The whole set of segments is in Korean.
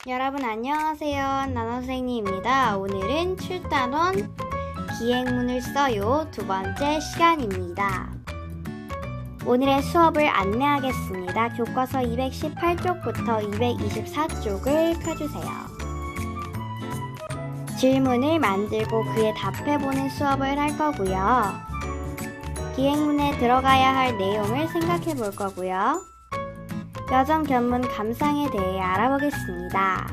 여러분 안녕하세요. 나나 선생님입니다. 오늘은 7단원 기행문을 써요 두 번째 시간입니다. 오늘의 수업을 안내하겠습니다. 교과서 218쪽부터 224쪽을 펴주세요. 질문을 만들고 그에 답해보는 수업을 할 거고요. 기행문에 들어가야 할 내용을 생각해 볼 거고요. 여정 견문 감상에 대해 알아보겠습니다.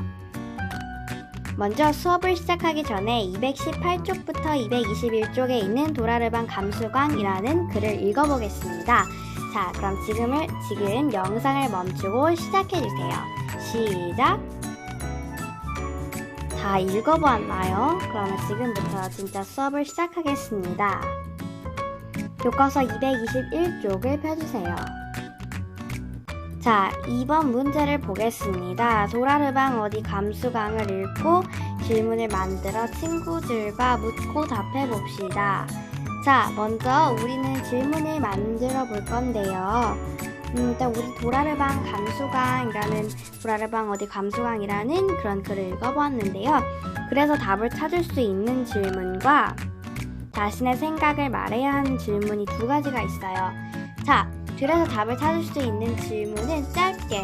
먼저 수업을 시작하기 전에 218쪽부터 221쪽에 있는 도라르방 감수광이라는 글을 읽어보겠습니다. 자, 그럼 지금 영상을 멈추고 시작해주세요. 시작! 다 읽어보았나요? 그러면 지금부터 진짜 수업을 시작하겠습니다. 교과서 221쪽을 펴주세요. 자, 2번 문제를 보겠습니다. 도라르방 어디 감수광을 읽고 질문을 만들어 친구들과 묻고 답해봅시다. 자, 먼저 우리는 질문을 만들어 볼 건데요. 일단 우리 도라르방 어디 감수광이라는 그런 글을 읽어보았는데요. 그래서 답을 찾을 수 있는 질문과 자신의 생각을 말해야 하는 질문이 두 가지가 있어요. 자, 그래서 답을 찾을 수 있는 질문은 짧게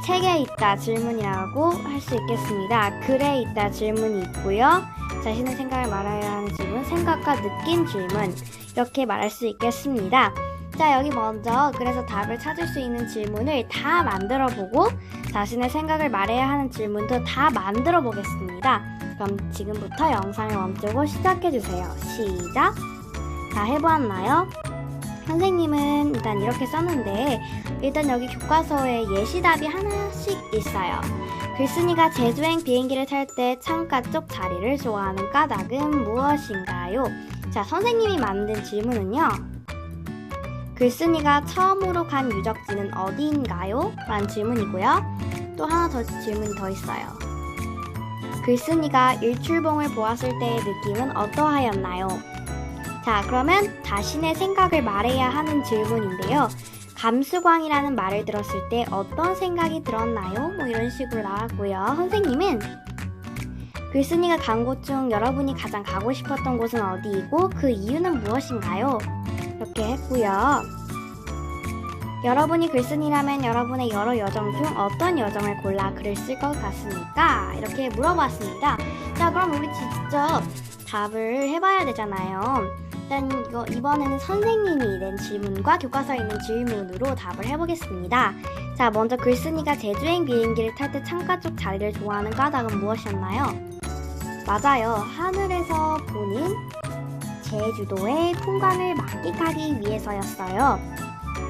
책에 있다 질문이라고 할 수 있겠습니다. 글에 있다 질문이 있고요. 자신의 생각을 말해야 하는 질문, 생각과 느낀 질문 이렇게 말할 수 있겠습니다. 자, 여기 먼저 그래서 답을 찾을 수 있는 질문을 다 만들어 보고 자신의 생각을 말해야 하는 질문도 다 만들어 보겠습니다. 그럼 지금부터 영상을 멈추고 시작해 주세요. 시작! 다 해보았나요? 선생님은 일단 이렇게 썼는데 일단 여기 교과서에 예시답이 하나씩 있어요. 글쓴이가 제주행 비행기를 탈 때 창가 쪽 자리를 좋아하는 까닭은 무엇인가요? 자, 선생님이 만든 질문은요. 글쓴이가 처음으로 간 유적지는 어디인가요? 라는 질문이고요. 또 하나 더 질문이 더 있어요. 글쓴이가 일출봉을 보았을 때의 느낌은 어떠하였나요? 자, 그러면 자신의 생각을 말해야 하는 질문인데요. 감수광이라는 말을 들었을 때 어떤 생각이 들었나요? 뭐 이런 식으로 나왔고요. 선생님은 글쓴이가 간 곳 중 여러분이 가장 가고 싶었던 곳은 어디이고 그 이유는 무엇인가요? 이렇게 했고요. 여러분이 글쓴이라면 여러분의 여러 여정 중 어떤 여정을 골라 글을 쓸 것 같습니까? 이렇게 물어봤습니다. 자, 그럼 우리 직접 답을 해봐야 되잖아요. 일단 이번에는 선생님이 낸 질문과 교과서에 있는 질문으로 답을 해보겠습니다. 자, 먼저 글쓴이가 제주행 비행기를 탈 때 창가 쪽 자리를 좋아하는 까닭은 무엇이었나요? 맞아요. 하늘에서 보는 제주도의 풍광을 만끽하기 위해서였어요.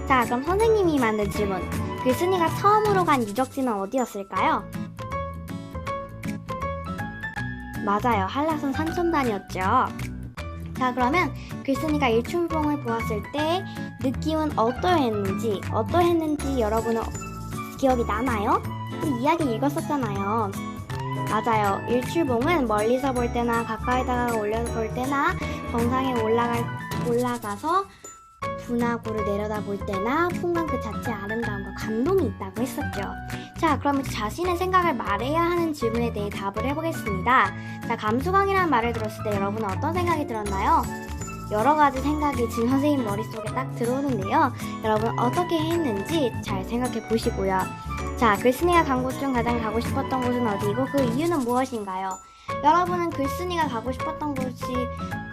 자, 그럼 선생님이 만든 질문. 글쓴이가 처음으로 간 유적지는 어디였을까요? 맞아요. 한라산 산천단이었죠. 자, 그러면 글쓴이가 일출봉을 보았을 때 느낌은 어떠했는지 여러분은 기억이 나나요? 우리 이야기 읽었었잖아요. 맞아요. 일출봉은 멀리서 볼 때나 가까이다가 올려서 볼 때나 정상에 올라가서 분화구를 내려다 볼 때나 풍광 그 자체의 아름다움과 감동이 있다고 했었죠. 자, 그러면 자신의 생각을 말해야 하는 질문에 대해 답을 해보겠습니다. 자, 감수광이라는 말을 들었을 때 여러분은 어떤 생각이 들었나요? 여러 가지 생각이 지금 선생님 머릿속에 딱 들어오는데요. 여러분 어떻게 했는지 잘 생각해 보시고요. 자, 글쓴이가 간 곳 중 가장 가고 싶었던 곳은 어디이고 그 이유는 무엇인가요? 여러분은 글쓴이가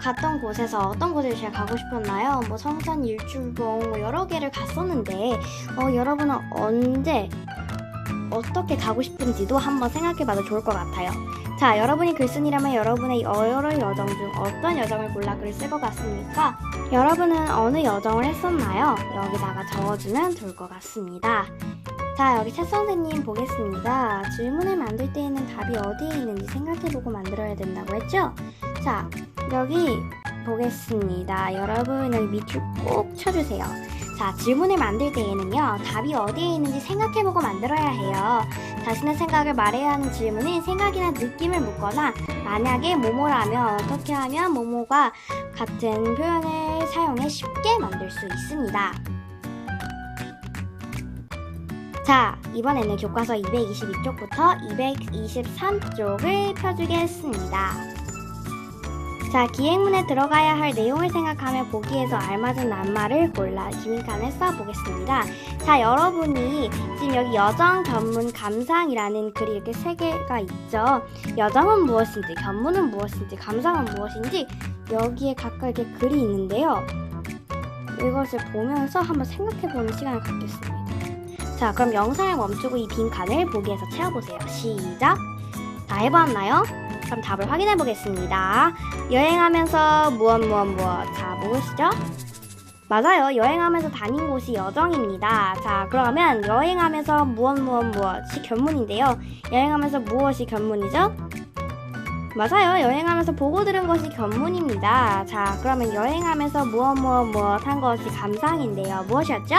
갔던 곳에서 어떤 곳을 제일 가고 싶었나요? 뭐 성산, 일출봉 뭐 여러 개를 갔었는데 여러분은 언제 어떻게 가고 싶은지도 한번 생각해봐도 좋을 것 같아요. 자, 여러분이 글쓴이라면 여러분의 여러 여정 중 어떤 여정을 골라 글을 쓸 것 같습니까? 여러분은 어느 여정을 했었나요? 여기다가 적어주면 좋을 것 같습니다. 자, 여기 챗 선생님 보겠습니다. 질문을 만들 때에는 답이 어디에 있는지 생각해보고 만들어야 된다고 했죠? 자, 여기 보겠습니다. 여러분 여기 밑줄 꼭 쳐주세요. 자, 질문을 만들 때에는요, 답이 어디에 있는지 생각해보고 만들어야 해요. 자신의 생각을 말해야 하는 질문은 생각이나 느낌을 묻거나 만약에 뭐뭐라면 어떻게 하면 뭐뭐가 같은 표현을 사용해 쉽게 만들 수 있습니다. 자, 이번에는 교과서 222쪽부터 223쪽을 펴주겠습니다. 자, 기행문에 들어가야 할 내용을 생각하며 보기에서 알맞은 낱말을 골라 기민칸에 써보겠습니다. 자, 여러분이 지금 여기 여정, 견문, 감상이라는 글이 이렇게 3개가 있죠. 여정은 무엇인지, 견문은 무엇인지, 감상은 무엇인지 여기에 각각 이렇게 글이 있는데요. 이것을 보면서 한번 생각해보는 시간을 갖겠습니다. 자, 그럼 영상을 멈추고 이 빈칸을 보기에서 채워보세요. 시작! 다 해보았나요? 그럼 답을 확인해 보겠습니다. 여행하면서 무엇. 자, 무엇이죠? 맞아요. 여행하면서 다닌 곳이 여정입니다. 자, 그러면 여행하면서 무엇이 견문인데요. 여행하면서 무엇이 견문이죠? 맞아요. 여행하면서 보고 들은 것이 견문입니다. 자, 그러면 여행하면서 무엇 한 것이 감상인데요. 무엇이었죠?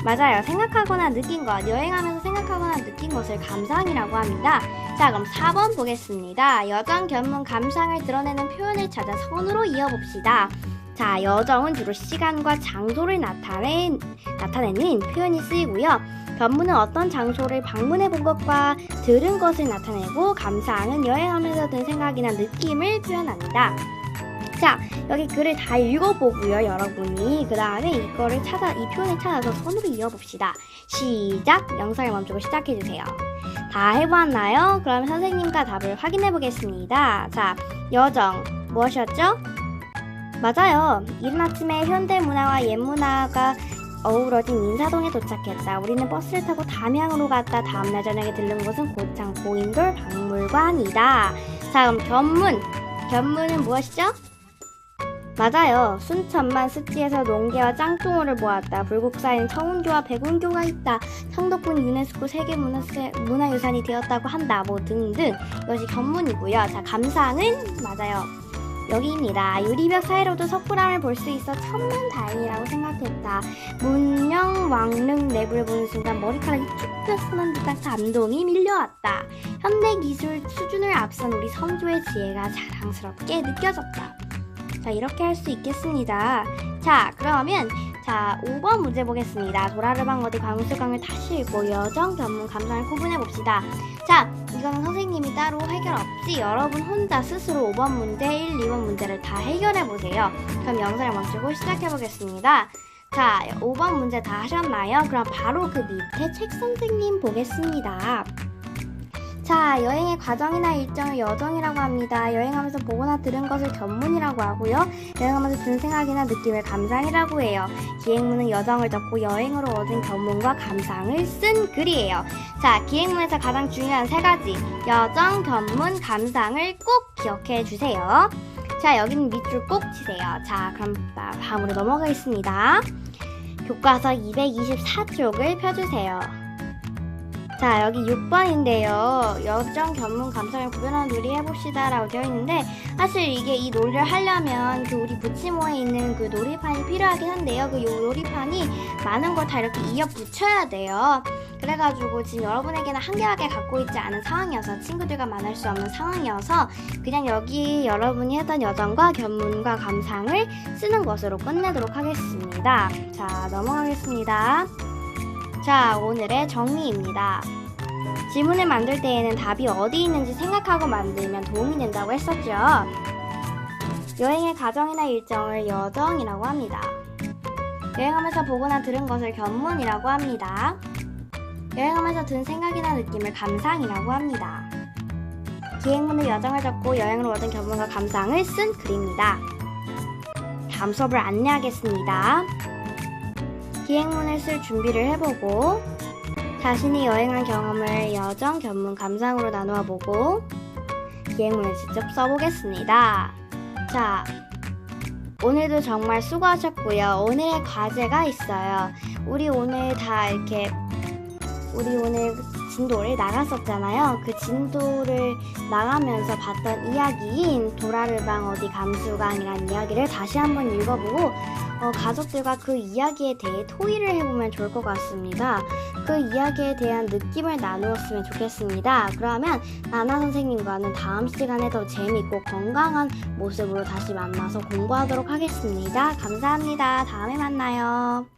맞아요. 생각하거나 느낀 것, 여행하면서 생각하거나 느낀 것을 감상이라고 합니다. 자, 그럼 4번 보겠습니다. 여정, 견문, 감상을 드러내는 표현을 찾아 선으로 이어봅시다. 자, 여정은 주로 시간과 장소를 나타내는 표현이 쓰이고요. 견문은 어떤 장소를 방문해 본 것과 들은 것을 나타내고, 감상은 여행하면서 든 생각이나 느낌을 표현합니다. 자, 여기 글을 다 읽어보고요, 여러분이. 그 다음에 이 표현을 찾아서 선으로 이어봅시다. 시작! 영상을 멈추고 시작해주세요. 다 해보았나요? 그럼 선생님과 답을 확인해보겠습니다. 자, 여정, 무엇이었죠? 맞아요. 이른 아침에 현대문화와 옛문화가 어우러진 인사동에 도착했다. 우리는 버스를 타고 담양으로 갔다. 다음날 저녁에 들른 곳은 고창 고인돌 박물관이다. 자, 그럼 견문은 무엇이죠? 맞아요. 순천만 습지에서 농계와 짱뚱어를 보았다. 불국사에는 청운교와 백운교가 있다. 성덕군 유네스코 세계문화유산이 되었다고 한다. 뭐 등등. 이것이 견문이고요. 자, 감상은 맞아요. 여기입니다. 유리벽 사이로도 석굴암을 볼 수 있어 천만다행이라고 생각했다. 문명 왕릉 내부를 보는 순간 머리카락이 쭉 펴서는 듯한 감동이 밀려왔다. 현대기술 수준을 앞선 우리 선조의 지혜가 자랑스럽게 느껴졌다. 자, 이렇게 할 수 있겠습니다. 자, 그러면 5번 문제 보겠습니다. 도라르방 어디 광수강을 다시 읽고 여정, 견문, 감상을 구분해봅시다. 자, 이거는 선생님이 따로 해결 없이 여러분 혼자 스스로 5번 문제, 1, 2번 문제를 다 해결해보세요. 그럼 영상을 멈추고 시작해보겠습니다. 자, 5번 문제 다 하셨나요? 그럼 바로 그 밑에 책 선생님 보겠습니다. 자, 여행의 과정이나 일정을 여정이라고 합니다. 여행하면서 보거나 들은 것을 견문이라고 하고요. 여행하면서 든 생각이나 느낌을 감상이라고 해요. 기행문은 여정을 적고 여행으로 얻은 견문과 감상을 쓴 글이에요. 자, 기행문에서 가장 중요한 3가지 여정, 견문, 감상을 꼭 기억해 주세요. 자, 여기는 밑줄 꼭 치세요. 자, 그럼 다음으로 넘어가겠습니다. 교과서 224쪽을 펴주세요. 자, 여기 6번인데요. 여정, 견문, 감상을 구별하는 놀이 해봅시다 라고 되어 있는데, 사실 이 놀이를 하려면 그 우리 부치모에 있는 그 놀이판이 필요하긴 한데요. 그 놀이판이 많은 걸 다 이렇게 이어 붙여야 돼요. 그래가지고 지금 여러분에게는 한 개밖에 갖고 있지 않은 상황이어서, 친구들과 만날 수 없는 상황이어서 그냥 여기 여러분이 했던 여정과 견문과 감상을 쓰는 것으로 끝내도록 하겠습니다. 자, 넘어가겠습니다. 자, 오늘의 정리입니다. 지문을 만들 때에는 답이 어디 있는지 생각하고 만들면 도움이 된다고 했었죠. 여행의 과정이나 일정을 여정이라고 합니다. 여행하면서 보거나 들은 것을 견문이라고 합니다. 여행하면서 든 생각이나 느낌을 감상이라고 합니다. 기행문은 여정을 적고 여행으로 얻은 견문과 감상을 쓴 글입니다. 다음 수업을 안내하겠습니다. 기행문을 쓸 준비를 해보고, 자신이 여행한 경험을 여정, 견문, 감상으로 나누어 보고 기행문을 직접 써보겠습니다. 자, 오늘도 정말 수고하셨고요. 오늘의 과제가 있어요. 우리 오늘 진도를 나갔었잖아요. 그 진도를 나가면서 봤던 이야기인 도라르방 어디 감수강이라는 이야기를 다시 한번 읽어보고 가족들과 그 이야기에 대해 토의를 해보면 좋을 것 같습니다. 그 이야기에 대한 느낌을 나누었으면 좋겠습니다. 그러면 나나 선생님과는 다음 시간에 더 재밌고 건강한 모습으로 다시 만나서 공부하도록 하겠습니다. 감사합니다. 다음에 만나요.